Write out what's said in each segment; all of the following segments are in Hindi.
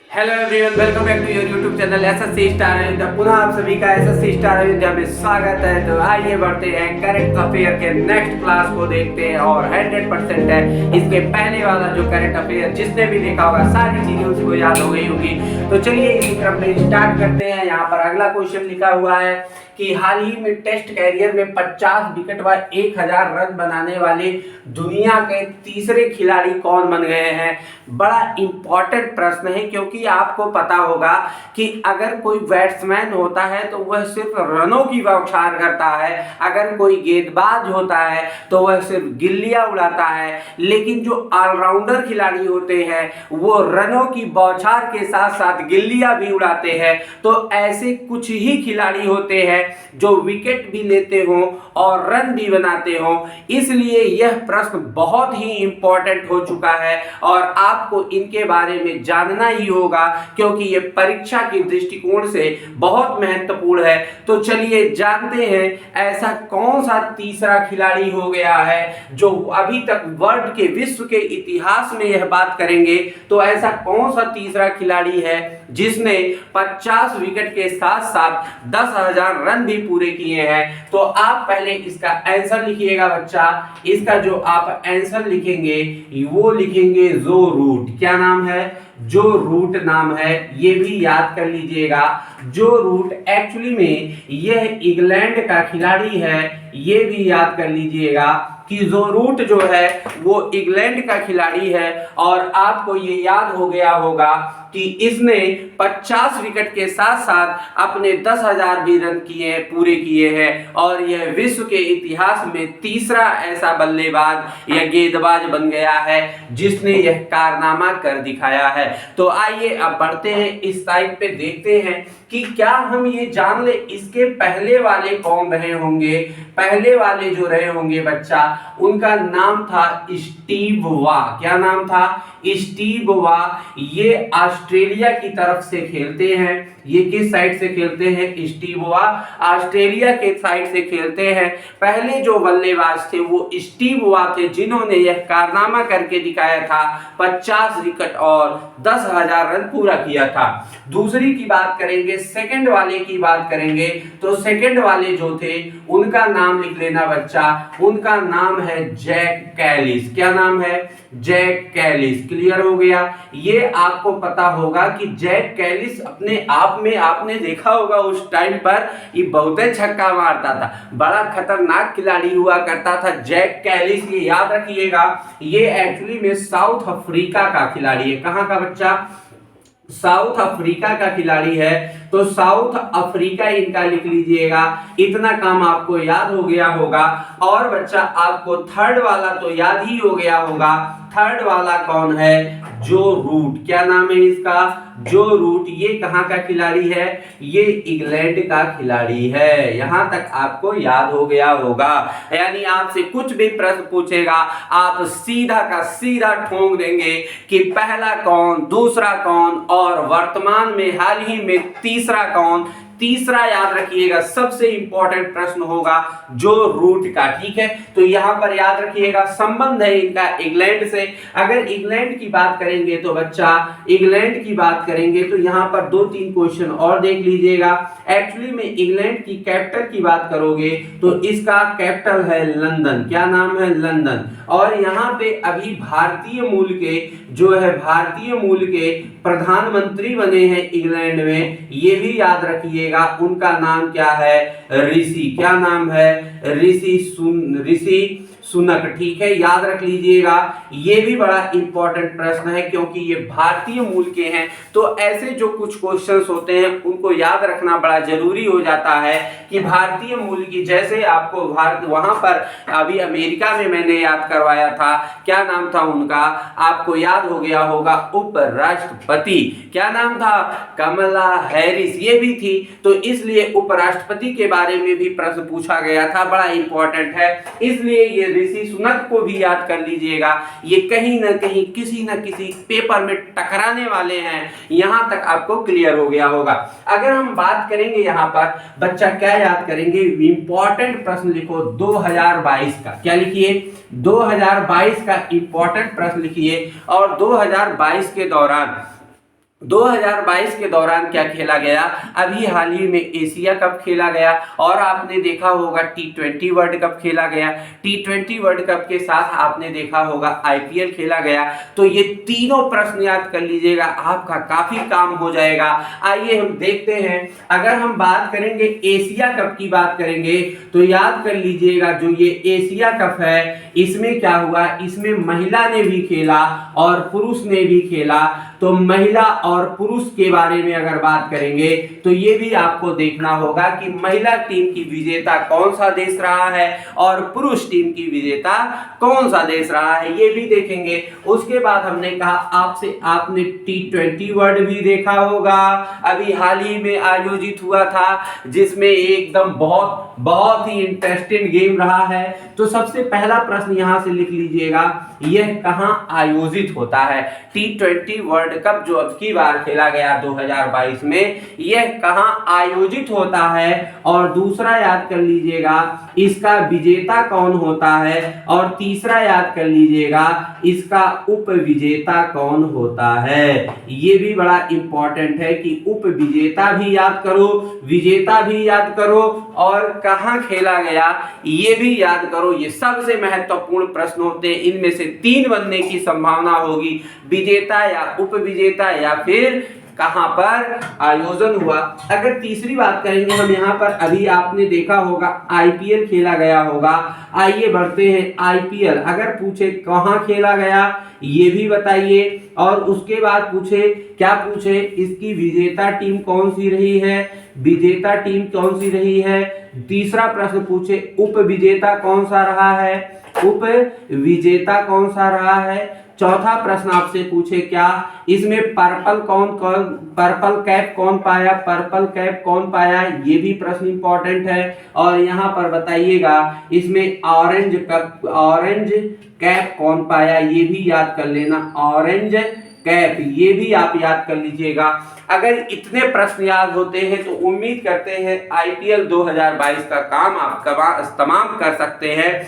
Hello everyone, welcome back to your YouTube channel SSC star Ayodhya. पुनः आप सभी का एसएससी स्टार अयोध्या में स्वागत है। तो आइए बढ़ते हैं करंट अफेयर के नेक्स्ट क्लास को देखते हैं और 100% है इसके पहले वाला जो करंट अफेयर जिसने भी देखा होगा सारी चीजें उसको याद हो गई होगी। तो चलिए इसी क्रम में स्टार्ट करते हैं। यहाँ पर अगला क्वेश्चन लिखा हुआ है कि हाल ही में टेस्ट कैरियर में 50 विकेट व 1000 रन बनाने वाले दुनिया के तीसरे खिलाड़ी कौन बन गए हैं। बड़ा इंपॉर्टेंट प्रश्न है क्योंकि आपको पता होगा कि अगर कोई बैट्समैन होता है तो वह सिर्फ रनों की बौछार करता है, अगर कोई गेंदबाज होता है तो वह सिर्फ गिल्लियां उड़ाता है, लेकिन जो ऑलराउंडर खिलाड़ी होते हैं वो रनों की बौछार के साथ साथ गिल्लियां भी उड़ाते हैं। तो ऐसे कुछ ही खिलाड़ी होते हैं जो विकेट भी लेते हो और रन भी बनाते हो, इसलिए यह प्रश्न बहुत ही इंपॉर्टेंट हो चुका है और आपको इनके बारे में जानना ही होगा क्योंकि ये परीक्षा की दृष्टिकोण से बहुत महत्वपूर्ण है। तो चलिए जानते हैं ऐसा कौन सा तीसरा खिलाड़ी हो गया है जो अभी तक वर्ल्ड के विश्व के इतिहास में यह बात करेंगे। तो ऐसा कौन सा तीसरा खिलाड़ी है जिसने 50 विकेट के साथ साथ 10,000 रन भी पूरे किए हैं। तो आप पहले इसका आंसर लिखिएगा बच्चा। इसका जो आप आंसर लिखेंगे वो लिखेंगे जो रूट। क्या नाम है? जो रूट नाम है, ये भी याद कर लीजिएगा। जो रूट एक्चुअली में यह इंग्लैंड का खिलाड़ी है, ये भी याद कर लीजिएगा कि जो रूट जो है वो इंग्लैंड का खिलाड़ी है। और आपको ये याद हो गया होगा कि इसने 50 विकेट के साथ साथ अपने 10,000 भी रन पूरे किए हैं और यह विश्व के इतिहास में तीसरा ऐसा बल्लेबाज या गेंदबाज बन गया है जिसने यह कारनामा कर दिखाया है। तो आइए अब बढ़ते हैं इस साइड पे, देखते हैं कि क्या हम ये जान ले इसके पहले वाले कौन रहे होंगे। पहले वाले जो रहे होंगे बच्चा, उनका नाम था स्टीव वा। क्या नाम था? स्टीव वा। ये ऑस्ट्रेलिया की तरफ से खेलते हैं। ये किस साइड से खेलते हैं? स्टीव वा ऑस्ट्रेलिया के साइड से खेलते हैं। पहले जो बल्लेबाज थे वो स्टीव वा थे जिन्होंने यह कारनामा करके दिखाया था, 50 विकेट और 10,000 रन पूरा किया था। दूसरी की बात करेंगे, सेकंड वाले की बात करेंगे, तो सेकंड वाले जो थे उनका नाम लिख लेना बच्चा। उनका नाम है जैक कैलिस। क्या नाम है? Jack Kallis. क्लियर हो गया? ये आपको पता होगा कि जैक कैलिस अपने आप में आपने देखा होगा उस टाइम पर ये बहुत छक्का मारता था, बड़ा खतरनाक खिलाड़ी हुआ करता था जैक कैलिस। ये याद रखिएगा, ये एक्चुअली में साउथ अफ्रीका का खिलाड़ी है। कहां का बच्चा? साउथ अफ्रीका का खिलाड़ी है। तो साउथ अफ्रीका इनका लिख लीजिएगा। इतना काम आपको याद हो गया होगा। और बच्चा आपको थर्ड वाला तो याद ही हो गया होगा। थर्ड वाला कौन है? जो रूट। क्या नाम है इसका? जो रूट। ये कहां का खिलाड़ी है? ये इंग्लैंड का खिलाड़ी है। यहां तक आपको याद हो गया होगा। यानी आपसे कुछ भी प्रश्न पूछेगा आप सीधा का सीधा ठोक देंगे कि पहला कौन, दूसरा कौन और वर्तमान में हाल ही में तीसरा कौन। तीसरा याद रखिएगा, सबसे इंपॉर्टेंट प्रश्न होगा जो रूट का। ठीक है, तो यहां पर याद रखिएगा संबंध है इनका इंग्लैंड से। अगर इंग्लैंड की बात करेंगे तो बच्चा, इंग्लैंड की बात करेंगे तो यहां पर 2-3 क्वेश्चन और देख लीजिएगा। एक्चुअली में इंग्लैंड की कैपिटल की बात करोगे तो इसका कैपिटल है लंदन। क्या नाम है? लंदन। और यहाँ पे अभी भारतीय मूल के जो है भारतीय मूल के प्रधानमंत्री बने हैं इंग्लैंड में, ये भी याद रखिएगा। उनका नाम क्या है? ऋषि। क्या नाम है? ऋषि सुनक। ठीक है, याद रख लीजिएगा। ये भी बड़ा इंपॉर्टेंट प्रश्न है क्योंकि ये भारतीय मूल के हैं। तो ऐसे जो कुछ क्वेश्चंस होते हैं उनको याद रखना बड़ा जरूरी हो जाता है कि भारतीय मूल की, जैसे आपको भारत वहां पर अभी अमेरिका में मैंने याद करवाया था, क्या नाम था उनका? आपको याद हो गया होगा, उपराष्ट्रपति। क्या नाम था? कमला हैरिस। ये भी थी, तो इसलिए उपराष्ट्रपति के बारे में भी प्रश्न पूछा गया था, बड़ा इंपॉर्टेंट है। इसलिए ये ऋषि सुनक को भी याद कर लीजिएगा। ये कहीं ना कहीं किसी न किसी पेपर में टकराने वाले हैं। यहां तक आपको क्लियर हो गया होगा। अगर हम बात करेंगे यहां पर बच्चा, क्या याद करेंगे? इंपॉर्टेंट प्रश्न लिखो 2022 का। क्या लिखिए? 2022 का इंपॉर्टेंट प्रश्न लिखिए। और 2022 के दौरान 2022 के दौरान क्या खेला गया, अभी हाल ही में एशिया कप खेला गया और आपने देखा होगा T20 वर्ल्ड कप खेला गया। T20 वर्ल्ड कप के साथ आपने देखा होगा IPL खेला गया। तो ये तीनों प्रश्न याद कर लीजिएगा, आपका काफी काम हो जाएगा। आइए हम देखते हैं। अगर हम बात करेंगे एशिया कप की बात करेंगे तो याद कर लीजिएगा, जो ये एशिया कप है इसमें क्या हुआ, इसमें महिला ने भी खेला और पुरुष ने भी खेला। तो महिला और पुरुष के बारे में अगर बात करेंगे तो ये भी आपको देखना होगा कि महिला टीम की विजेता कौन सा देश रहा है और पुरुष टीम की विजेता कौन सा देश रहा है, ये भी देखेंगे। उसके बाद हमने कहा आपसे, आपने T20 वर्ल्ड भी देखा होगा, अभी हाल ही में आयोजित हुआ था, जिसमें एकदम बहुत ही इंटरेस्टिंग गेम रहा है। तो सबसे पहला प्रश्न यहां से लिख लीजिएगा, यह कहां आयोजित होता है। T20 वर्ल्ड कप जो अब की बार खेला गया 2022 में, यह कहां आयोजित होता है। और दूसरा याद कर लीजिएगा, इसका विजेता कौन होता है। और तीसरा याद कर लीजिएगा, इसका उप विजेता कौन होता है। ये भी बड़ा इंपॉर्टेंट है कि उप विजेता भी याद करो, विजेता भी याद करो और कहां खेला गया ये भी याद करो। ये सबसे महत्वपूर्ण प्रश्न होते हैं, इनमें से 3 बनने की संभावना होगी, विजेता या उप विजेता या फिर कहां पर आयोजन हुआ। अगर तीसरी बात करेंगे हम यहाँ पर, अभी आपने देखा होगा IPL खेला गया होगा। आइए बढ़ते हैं, IPL अगर पूछे कहां खेला गया ये भी बताइए। और उसके बाद पूछे, क्या पूछे, इसकी विजेता टीम कौन सी रही है, विजेता टीम कौन सी रही है। तीसरा प्रश्न पूछे उप विजेता कौन सा रहा है, उप विजेता कौन सा रहा है। चौथा प्रश्न आपसे पूछे, क्या इसमें पर्पल कैप कौन पाया, पर्पल कैप कौन पाया, ये भी प्रश्न इंपॉर्टेंट है। और यहाँ पर बताइएगा इसमें ऑरेंज कैप कौन पाया, ये भी याद कर लेना, ऑरेंज कैप, ये भी आप याद कर लीजिएगा। अगर इतने प्रश्न याद होते हैं तो उम्मीद करते हैं IPL 2022 का काम आप तमाम कर सकते हैं,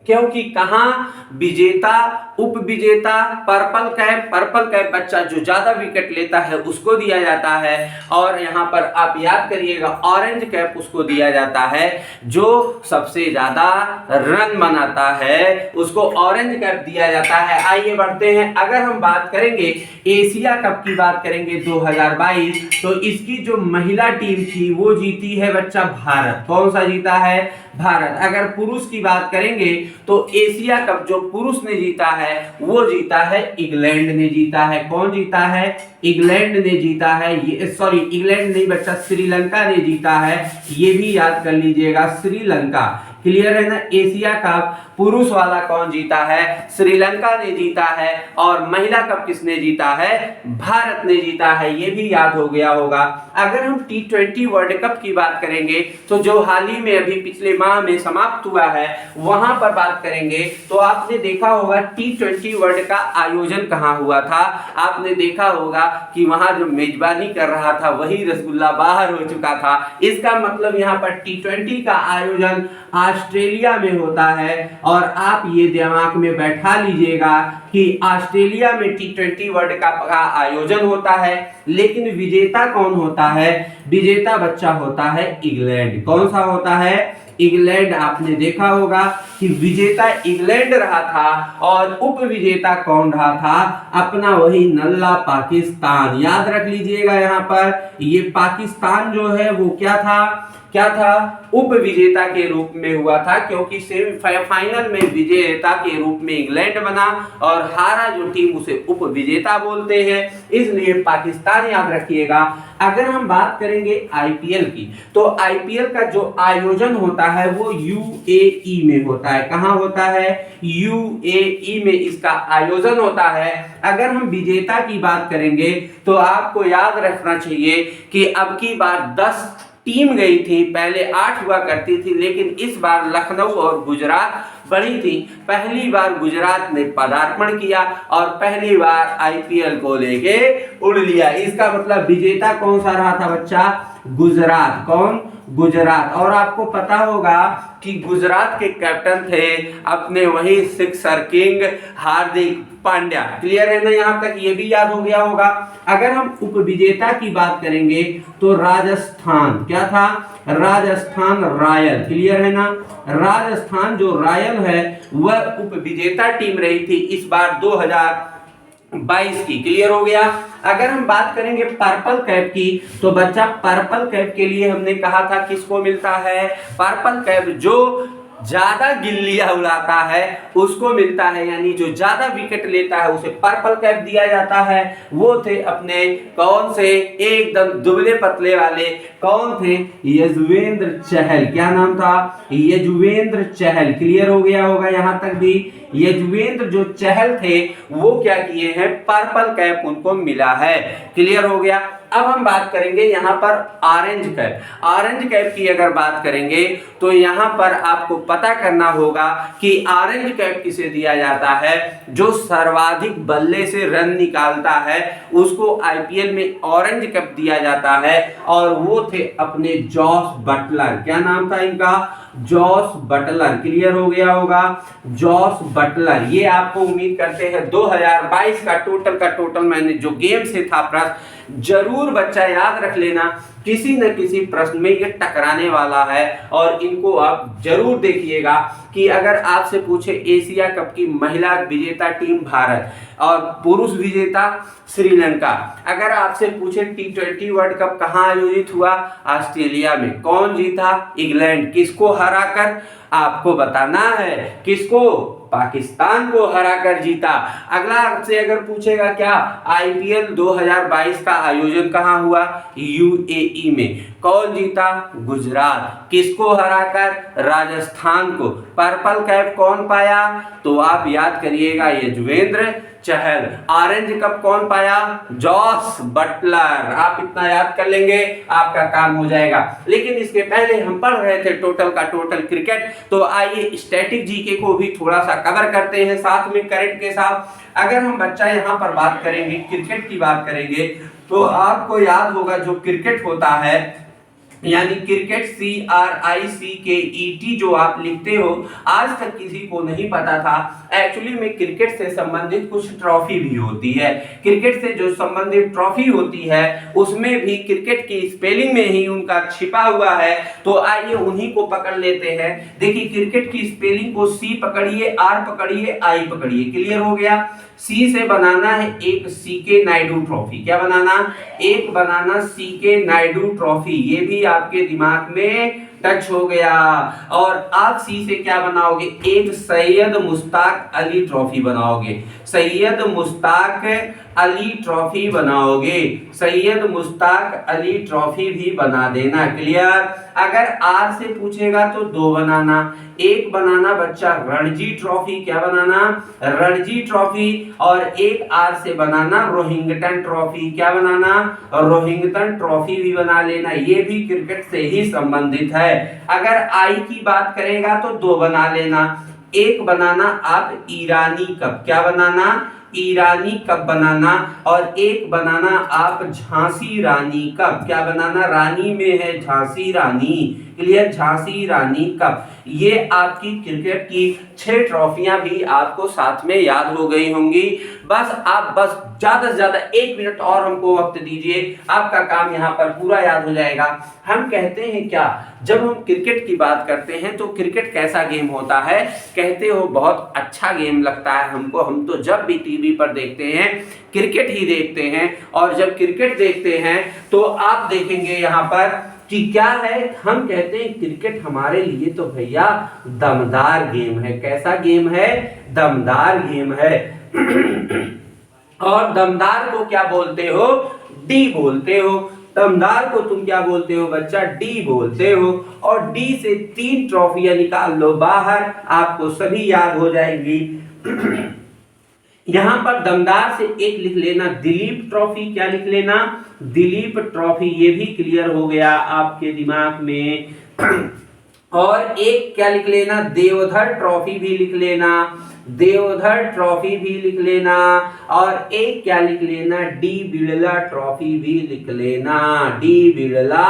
क्योंकि कहां विजेता, उप विजेता, पर्पल कैप बच्चा जो ज्यादा विकेट लेता है उसको दिया जाता है। और यहां पर आप याद करिएगा ऑरेंज कैप उसको दिया जाता है जो सबसे ज्यादा रन बनाता है, उसको ऑरेंज कैप दिया जाता है। आइए बढ़ते हैं। अगर हम बात करेंगे एशिया कप की बात करेंगे 2022, तो इसकी जो महिला टीम थी वो जीती है बच्चा भारत। कौन सा जीता है, भारत। अगर पुरुष की बात करेंगे तो एशिया कप जो पुरुष ने जीता है वो जीता है इंग्लैंड ने जीता है। कौन जीता है, इंग्लैंड ने जीता है। ये सॉरी इंग्लैंड नहीं बच्चा, श्रीलंका ने जीता है, ये भी याद कर लीजिएगा, श्रीलंका। क्लियर है ना। एशिया कप पुरुष वाला कौन जीता है, श्रीलंका ने जीता है। और महिला कप किसने जीता है, भारत ने जीता है, ये भी याद हो गया होगा। अगर हम T20 वर्ल्ड कप की बात करेंगे तो जो हाल ही में अभी पिछले माह में समाप्त हुआ है वहां पर बात करेंगे तो आपने देखा होगा T20 वर्ल्ड का आयोजन कहां हुआ था। आपने देखा होगा कि वहां जो मेजबानी कर रहा था वही रसगुल्ला बाहर हो चुका था। इसका मतलब यहाँ पर T20 का आयोजन ऑस्ट्रेलिया में होता है। और आप ये दिमाग में बैठा लीजिएगा कि ऑस्ट्रेलिया में T20 वर्ल्ड कप का आयोजन होता है, लेकिन विजेता कौन होता है, विजेता बच्चा होता है इंग्लैंड। कौन सा होता है, इंग्लैंड। आपने देखा होगा कि विजेता इंग्लैंड रहा था और उप विजेता कौन रहा था, अपना वही नल्ला पाकिस्तान। याद रख लीजिएगा यहाँ पर ये पाकिस्तान जो है वो क्या था, उप विजेता के रूप में हुआ था, क्योंकि सेमीफाइनल में विजेता के रूप में इंग्लैंड बना और हारा जो टीम उसे उप विजेता बोलते हैं, इसलिए पाकिस्तान याद रखिएगा। अगर हम बात करेंगे IPL की तो IPL का जो आयोजन होता है वो UAE में होता है। कहां होता है, UAE में इसका आयोजन होता है। अगर हम विजेता की बात करेंगे तो आपको याद रखना चाहिए कि अब की बार 10 टीम गई थी, पहले 8 हुआ करती थी, लेकिन इस बार लखनऊ और गुजरात बढ़ी थी। पहली बार गुजरात ने पदार्पण किया और पहली बार IPL को लेके उड़ लिया। इसका मतलब विजेता कौन सा रहा था बच्चा, गुजरात। कौन, गुजरात। और आपको पता होगा कि गुजरात के कैप्टन थे अपने वही sixer king Hardik Pandya. Clear है ना, यहां तक ये भी याद हो गया होगा। अगर हम उपविजेता की बात करेंगे तो राजस्थान क्या था, राजस्थान रॉयल। क्लियर है ना, राजस्थान जो रॉयल है वह उपविजेता टीम रही थी इस बार 2022 की। क्लियर हो गया। अगर हम बात करेंगे पर्पल कैप की तो बच्चा पर्पल कैप के लिए हमने कहा था किसको मिलता है, पर्पल कैप जो ज्यादा गिल्लियां उड़ाता है उसको मिलता है, यानी जो ज्यादा विकेट लेता है उसे पर्पल कैप दिया जाता है। वो थे अपने कौन से, एकदम दुबले पतले वाले, कौन थे, यजुवेंद्र चहल। क्या नाम था, यजुवेंद्र चहल। क्लियर हो गया होगा यहां तक भी। यजुवेंद्र जो चहल थे वो क्या किए हैं, पर्पल कैप उनको मिला है। क्लियर हो गया। अब हम बात करेंगे यहाँ पर ऑरेंज कैप। ऑरेंज कैप की अगर बात करेंगे तो यहाँ पर आपको पता करना होगा कि ऑरेंज कैप किसे दिया जाता है, जो सर्वाधिक बल्ले से रन निकालता है उसको आईपीएल में ऑरेंज कैप दिया जाता है। और वो थे अपने जॉस बटलर। क्या नाम था इनका, जॉस बटलर। क्लियर हो गया होगा, जॉस बटलर। ये आपको उम्मीद करते हैं 2022 का टोटल मैंने जो गेम से था प्रश्न, जरूर बच्चा याद रख लेना, किसी न किसी प्रश्न में ये टकराने वाला है। और इनको आप जरूर देखिएगा कि अगर आपसे पूछे एशिया कप की महिला विजेता टीम भारत और पुरुष विजेता श्रीलंका, अगर आपसे पूछे T20 वर्ल्ड कप कहाँ आयोजित हुआ, ऑस्ट्रेलिया में, कौन जीता, इंग्लैंड, किसको हराकर, आपको बताना है किसको, पाकिस्तान को हराकर जीता। अगला आपसे अगर पूछेगा क्या आईपीएल 2022 का आयोजन कहाँ हुआ, यूएई में, कौन जीता, गुजरात, किसको हराकर, राजस्थान को। पर्पल कैप कौन पाया, तो आप याद करिएगा यजुवेंद्र चहल। ऑरेंज कप कौन पाया, जॉस बटलर। आप इतना याद कर लेंगे आपका काम हो जाएगा। लेकिन इसके पहले हम पढ़ रहे थे टोटल का टोटल क्रिकेट, तो आइए स्टैटिक जीके को भी थोड़ा सा कवर करते हैं साथ में करंट के साथ। अगर हम बच्चा यहाँ पर बात करेंगे, क्रिकेट की बात करेंगे, तो आपको याद होगा जो क्रिकेट होता है, यानी क्रिकेट CRICKET जो आप लिखते हो, आज तक किसी को नहीं पता था। एक्चुअली में क्रिकेट से संबंधित कुछ ट्रॉफी भी होती है। क्रिकेट से जो संबंधित ट्रॉफी होती है उसमें भी क्रिकेट की स्पेलिंग में ही उनका छिपा हुआ है। तो आइए उन्हीं को पकड़ लेते हैं। देखिए क्रिकेट की स्पेलिंग को C पकड़िए, R पकड़िए, I पकड़िए। क्लियर हो गया। C से बनाना है एक CK नायडू ट्रॉफी। क्या बनाना, एक बनाना CK नायडू ट्रॉफी। ये भी आपके दिमाग में टच हो गया। और आप सी से क्या बनाओगे, एक सैयद मुश्ताक अली ट्रॉफी बनाओगे। सैयद मुश्ताक अली ट्रॉफी बनाओगे, सैयद मुश्ताक अली ट्रॉफी भी बना देना। क्लियर। अगर आर से पूछेगा तो दो बनाना, एक बनाना बच्चा रणजी ट्रॉफी। क्या बनाना, रणजी ट्रॉफी। और एक आर से बनाना रोहिंग्टन ट्रॉफी। क्या बनाना, रोहिंग्टन ट्रॉफी भी बना लेना। ये भी क्रिकेट से ही संबंधित है। अगर आई की बात करेगा तो दो बना लेना, एक बनाना आप ईरानी कप। क्या बनाना, ईरानी कप बनाना। और एक बनाना आप झांसी रानी कप। क्या बनाना, रानी में है झांसी रानी। क्लियर, झांसी रानी कप। ये आपकी क्रिकेट की 6 ट्रॉफियां भी आपको साथ में याद हो गई होंगी। बस ज्यादा से ज्यादा 1 मिनट और हमको वक्त दीजिए, आपका काम यहाँ पर पूरा याद हो जाएगा। हम कहते हैं क्या, जब हम क्रिकेट की बात करते हैं तो क्रिकेट कैसा गेम होता है, कहते हो बहुत अच्छा गेम लगता है हमको। हम तो जब भी टीवी पर देखते हैं क्रिकेट ही देखते हैं। और जब क्रिकेट देखते हैं तो आप देखेंगे यहाँ पर कि क्या है, हम कहते हैं क्रिकेट हमारे लिए तो भैया दमदार गेम है। कैसा गेम है, दमदार गेम है। और दमदार को क्या बोलते हो, डी बोलते हो। दमदार को तुम क्या बोलते हो बच्चा, डी बोलते हो। और डी से 3 ट्रॉफियां निकाल लो बाहर, आपको सभी याद हो जाएंगी। यहां पर दमदार से एक लिख लेना दिलीप ट्रॉफी। क्या लिख लेना, दिलीप ट्रॉफी। ये भी क्लियर हो गया आपके दिमाग में। और एक क्या लिख लेना, देवधर ट्रॉफी भी लिख लेना, देवधर ट्रॉफी भी लिख लेना, और एक क्या लिख लेना, डी बिड़ला ट्रॉफी भी लिख लेना, डी बिड़ला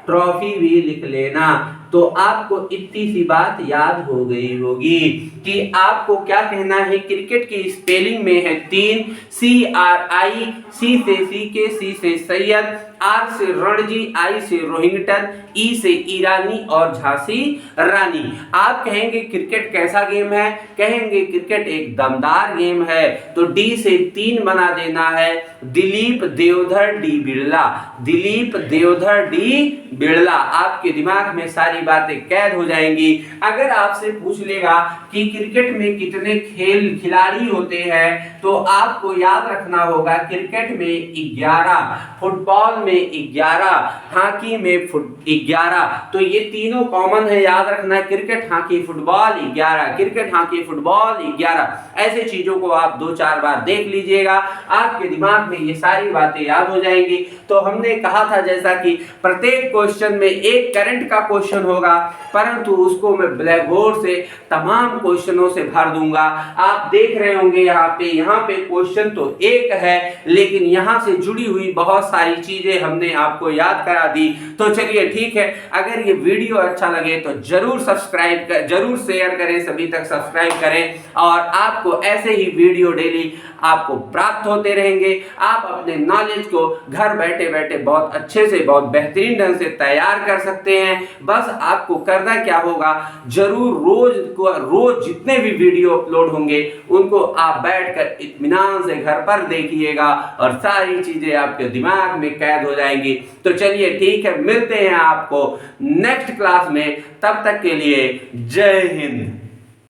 ट्रॉफी भी लिख लेना। तो आपको इतनी सी बात याद हो गई होगी कि आपको क्या कहना है। क्रिकेट की स्पेलिंग में है 3, CRI, सी से सीके, सी से सैयद, आर से रणजी, आई से रोहिंग्टन, ई से ईरानी और झांसी रानी। आप कहेंगे क्रिकेट कैसा गेम है, कहेंगे क्रिकेट एक दमदार गेम है, तो डी से 3 बना देना है, दिलीप देवधर डी बिड़ला, दिलीप देवधर डी बिड़ला। आपके दिमाग में सारी बातें कैद हो जाएंगी। अगर आपसे पूछ लेगा कि क्रिकेट में कितने खिलाड़ी होते हैं, तो आपको याद रखना होगा क्रिकेट में 11, फुटबॉल में 11, हॉकी में 11। तो ये तीनों कॉमन है, याद रखना, cricket hockey football 11, cricket hockey football 11। ऐसे चीजों को आप 2-4 बार देख लीजिएगा, आपके दिमाग में ये सारी बातें याद हो जाएंगी। तो हमने कहा था जैसा कि प्रत्येक क्वेश्चन में एक करंट का क्वेश्चन होगा, परंतु उसको मैं ब्लैक बोर्ड से तमाम क्वेश्चनों से भर दूंगा। आप देख रहे होंगे यहाँ पे क्वेश्चन तो एक है, लेकिन यहाँ से जुड़ी हुई बहुत सारी चीजें हमने आपको याद करा दी। तो चलिए ठीक है, अगर ये वीडियो अच्छा लगे तो जरूर जरूर शेयर करें, सभी तक सब्सक्राइब करें, और आपको ऐसे ही वीडियो डेली आपको प्राप्त होते रहेंगे। आप अपने नॉलेज को घर बैठे बैठे बहुत अच्छे से, बहुत बेहतरीन ढंग से तैयार कर सकते हैं। बस आपको करना क्या होगा, जरूर रोज जितने भी वीडियो अपलोड होंगे उनको आप बैठकर इत्मीनान से घर पर देखिएगा, और सारी चीजें आपके दिमाग में कैद हो जाएंगी। तो चलिए ठीक है, मिलते हैं आपको नेक्स्ट क्लास में, तब तक के लिए जय हिंद।